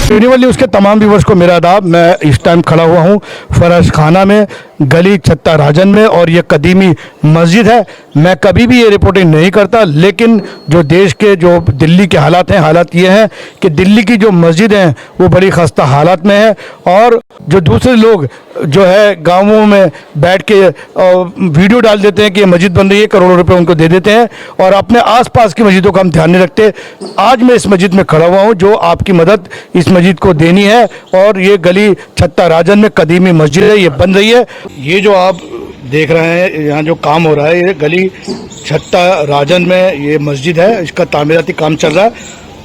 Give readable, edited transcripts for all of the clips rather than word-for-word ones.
Universal news के तमाम viewers को मेरा आदाब। मैं इस टाइम खड़ा हुआ हूँ फरश खाना में, गली छत्ता राजन में, और ये कदीमी मस्जिद है। मैं कभी भी ये रिपोर्टिंग नहीं करता, लेकिन जो देश के जो दिल्ली के हालात हैं, हालात ये हैं कि दिल्ली की जो मस्जिद हैं वो बड़ी खस्ता हालात में है, और जो दूसरे लोग जो है गांवों में बैठ के वीडियो डाल देते हैं कि ये मस्जिद बन रही है, करोड़ों रुपए उनको दे देते हैं, और अपने आसपास की मस्जिदों का हम ध्यान नहीं रखते। आज मैं इस मस्जिद में खड़ा हुआ हूँ जो आपकी मदद इस मस्जिद को देनी है, और ये गली छत्ता राजन में कदीमी मस्जिद है, ये बन रही है। ये जो आप देख रहे हैं यहाँ जो काम हो रहा है, ये गली छत्ता राजन में ये मस्जिद है, इसका तामीराती काम चल रहा है,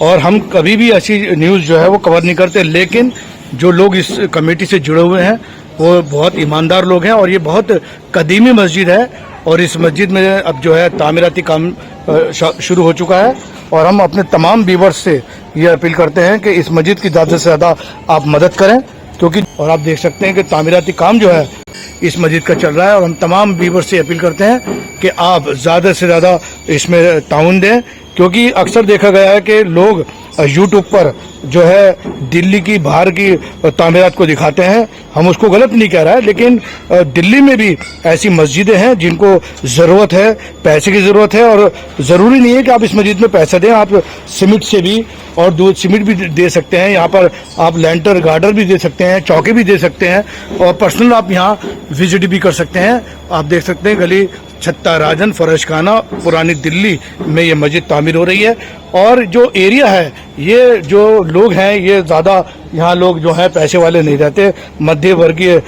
और हम कभी भी ऐसी न्यूज़ जो है वो कवर नहीं करते। लेकिन जो लोग इस कमेटी से जुड़े हुए हैं वो बहुत ईमानदार लोग हैं, और ये बहुत कदीमी मस्जिद है, और इस मस्जिद में अब जो है तामीराती काम शुरू हो चुका है। और हम अपने तमाम व्यूवर्स से ये अपील करते हैं कि इस मस्जिद की ज़्यादा से ज़्यादा आप मदद करें, क्योंकि और आप देख सकते हैं कि तामीराती काम जो है इस मस्जिद का चल रहा है। और हम तमाम व्यूवर्स से अपील करते हैं कि आप ज़्यादा से ज़्यादा इसमें ताउन दें, क्योंकि अक्सर देखा गया है कि लोग यूट्यूब पर जो है दिल्ली की बाहर की तामीरात को दिखाते हैं। हम उसको गलत नहीं कह रहा है, लेकिन दिल्ली में भी ऐसी मस्जिदें हैं जिनको ज़रूरत है, पैसे की ज़रूरत है, और ज़रूरी नहीं है कि आप इस मस्जिद में पैसा दें। आप सीमेंट से भी और दूध सीमेंट भी दे सकते हैं, यहाँ पर आप लेंटर गार्डर भी दे सकते हैं, चौके भी दे सकते हैं, और पर्सनल आप यहाँ विजिट भी कर सकते हैं। आप देख सकते हैं गली छत्ता राजन फरश खाना पुरानी दिल्ली में ये मस्जिद तामीर हो रही है। और जो एरिया है, ये जो लोग हैं ये ज़्यादा यहाँ लोग जो हैं पैसे वाले नहीं रहते, मध्य वर्गीय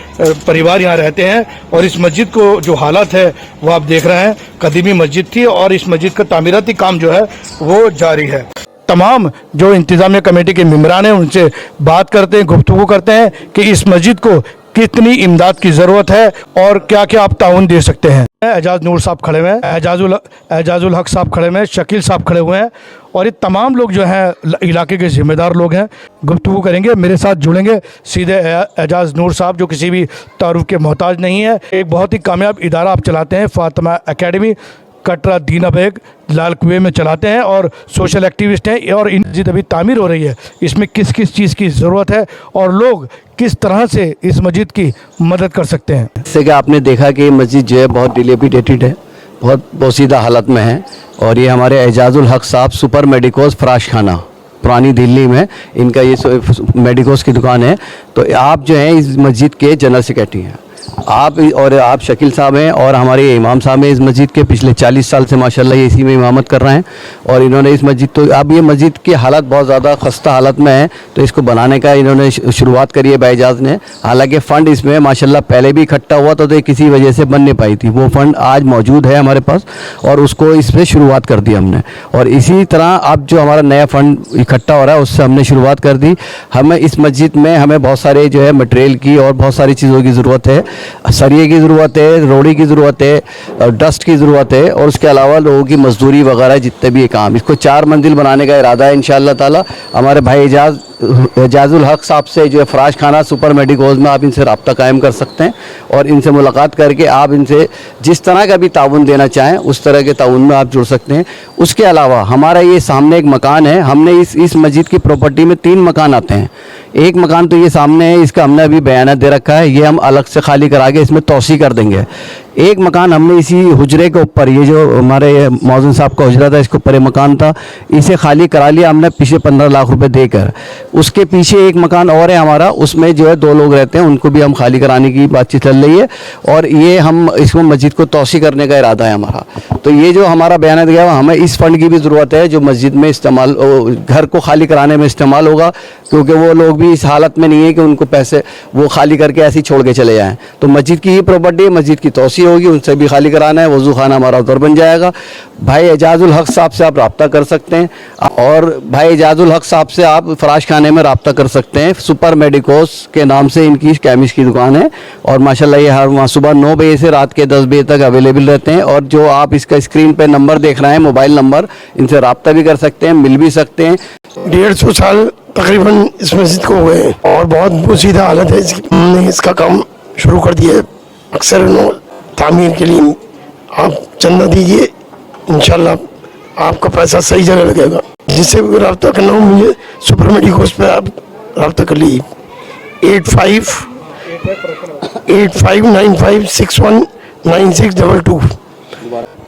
परिवार यहाँ रहते हैं। और इस मस्जिद को जो हालत है वो आप देख रहे हैं, कदीमी मस्जिद थी, और इस मस्जिद का तामीराती काम जो है वो जारी है। तमाम जो इंतजामिया कमेटी के मेंबरान हैं उनसे बात करते हैं, गुफ्तगू करते हैं कि इस मस्जिद को कितनी इमदाद की ज़रूरत है और क्या क्या आप ताउन दे सकते हैं। एजाज नूर साहब खड़े हुए हैं, एजाजुल हक साहब खड़े हुए हैं, शकील साहब खड़े हुए हैं, और ये तमाम लोग जो हैं इलाके के ज़िम्मेदार लोग हैं। गुफ्तगू करेंगे, मेरे साथ जुड़ेंगे सीधे एजाज नूर साहब, जो किसी भी तारुफ के मोहताज नहीं है। एक बहुत ही कामयाब इदारा आप चलाते हैं, फातिमा एकेडमी, कटरा दीना बेग लाल कुएं में चलाते हैं, और सोशल एक्टिविस्ट हैं। और इन मस्जिद अभी तामीर हो रही है, इसमें किस किस चीज़ की ज़रूरत है और लोग किस तरह से इस मस्जिद की मदद कर सकते हैं। जैसे कि आपने देखा कि मस्जिद जो है बहुत डिलेपिडेटेड है, बहुत बोसीदा हालत में है, और ये हमारे एजाजुल हक साहब सुपर मेडिकोस फराश खाना पुरानी दिल्ली में इनका ये मेडिकोस की दुकान है। तो आप जो हैं इस मस्जिद के जनरल सेक्रेटरी हैं, आप शकील साहब हैं, और हमारे इमाम साहब हैं इस मस्जिद के। पिछले 40 साल से माशाल्लाह ये इसी में इमामत कर रहे हैं, और इन्होंने इस मस्जिद तो अब ये मस्जिद की हालत बहुत ज़्यादा खस्ता हालत में है, तो इसको बनाने का इन्होंने शुरुआत करी है भाईजाज ने। हालांकि फ़ंड इसमें माशाल्लाह पहले भी इकट्ठा हुआ तो ये किसी वजह से बन नहीं पाई थी, वो फ़ंड आज मौजूद है हमारे पास, और उसको इसमें शुरुआत कर दी हमने। और इसी तरह अब जो हमारा नया फ़ंड इकट्ठा हो रहा है उससे हमने शुरुआत कर दी। हमें इस मस्जिद में हमें बहुत सारे जो है मटेरियल की और बहुत सारी चीज़ों की ज़रूरत है, सरिये की ज़रूरत है, रोड़ी की ज़रूरत है, डस्ट की ज़रूरत है, और उसके अलावा लोगों की मजदूरी वगैरह जितने भी काम। इसको 4 मंजिल बनाने का इरादा है इंशाअल्लाह ताला। हमारे भाई एजाजुल हक साहब से जो है फराश खाना सुपर मेडिकोस में आप इनसे रब्ता कायम कर सकते हैं, और इनसे मुलाकात करके आप इनसे जिस तरह का भी ताउन देना चाहें उस तरह के ताउन में आप जुड़ सकते हैं। उसके अलावा हमारा ये सामने एक मकान है, हमने इस मस्जिद की प्रॉपर्टी में 3 मकान आते हैं। एक मकान तो ये सामने है, इसका हमने अभी बयाना दे रखा है, ये हम अलग से खाली करा के इसमें तोसी कर देंगे। एक मकान हमने इसी हुजरे के ऊपर, ये जो हमारे मौजूद साहब का हुजरा था इसके ऊपर मकान था, इसे खाली करा लिया हमने पीछे 15 लाख रुपए देकर। उसके पीछे एक मकान और है हमारा, उसमें जो है 2 लोग रहते हैं, उनको भी हम खाली कराने की बातचीत चल रही है, और ये हम इसमें मस्जिद को तोसी करने का इरादा है हमारा। तो ये जो हमारा बयान दिया हमें इस फंड की भी ज़रूरत है जो मस्जिद में इस्तेमाल, घर को खाली कराने में इस्तेमाल होगा, क्योंकि वो लोग भी इस हालत में नहीं है कि उनको पैसे वो खाली करके ऐसे ही छोड़ के चले जाएँ। तो मस्जिद की ही प्रॉपर्टी है, मस्जिद की तोसी होगी, उनसे भी खाली कराना है, वज़ू खाना हमारा उधर बन जाएगा। भाई एजाजुल हक साहब से आप रब्ता कर सकते हैं, और भाई एजाजुल हक साहब से आप फराश खाने में रब्ता कर सकते हैं। सुपर मेडिकोस के नाम से इनकी केमिस्ट की दुकान है, और माशाल्लाह ये हर सुबह 9 बजे से रात के 10 बजे तक अवेलेबल रहते हैं। और जो आप इसका स्क्रीन पे नंबर देख रहे हैं, मोबाइल नंबर, इनसे रब्ता भी कर सकते हैं, मिल भी सकते हैं। 150 साल तकरीबन इस मस्जिद को हुए हैं, और बहुत बोसीदा हालत है इसकी। हमने इसका काम शुरू कर दिया है। अक्सर तामीर के लिए आप चंदा दीजिए, इंशाल्लाह आपका पैसा सही जगह लगेगा। जिससे भी रब्ता करना हो मुझे सुपर मेडिकोस पे आप रब्ता कर लीजिए 8595619622।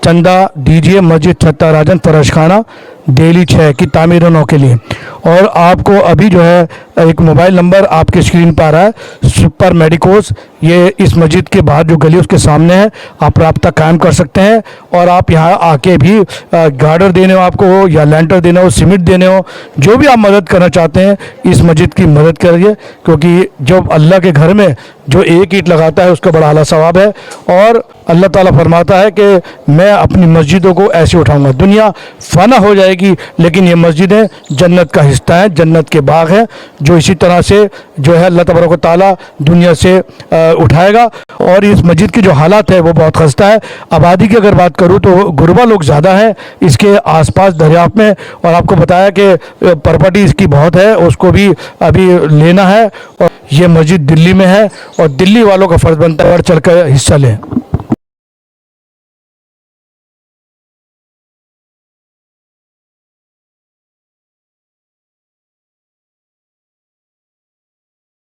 चंदा दीजिए मस्जिद छत्ता राजन फरश खाना दिल्ली 6 की तामीर और नौ के लिए। और आपको अभी जो है एक मोबाइल नंबर आपके स्क्रीन पर आ रहा है, सुपर मेडिकोस, ये इस मस्जिद के बाहर जो गली उसके सामने है, आप रब्ता कायम कर सकते हैं। और आप यहाँ आके भी गार्डर देने हो आपको हो या लैंटर देना हो, सीमेंट देने हो, जो भी आप मदद करना चाहते हैं इस मस्जिद की मदद करिए, क्योंकि जो अल्लाह के घर में जो एक ईंट लगाता है उसका बड़ा आला सवाब है। और अल्लाह ताला फरमाता है कि मैं अपनी मस्जिदों को ऐसे उठाऊंगा। दुनिया फ़ना हो जाएगी लेकिन ये मस्जिदें जन्नत का हिस्सा हैं, जन्नत के बाग हैं, जो इसी तरह से जो है अल्लाह तबारक व तआला दुनिया से उठाएगा। और इस मस्जिद की जो हालात है वो बहुत खस्ता है। आबादी की अगर बात करूँ तो गुरबा लोग ज़्यादा हैं इसके आसपास दरियाफ्त में, और आपको बताया कि प्रॉपर्टी इसकी बहुत है, उसको भी अभी लेना है। और ये मस्जिद दिल्ली में है और दिल्ली वालों का फ़र्ज़ बनता है बढ़ चढ़ कर हिस्सा लें।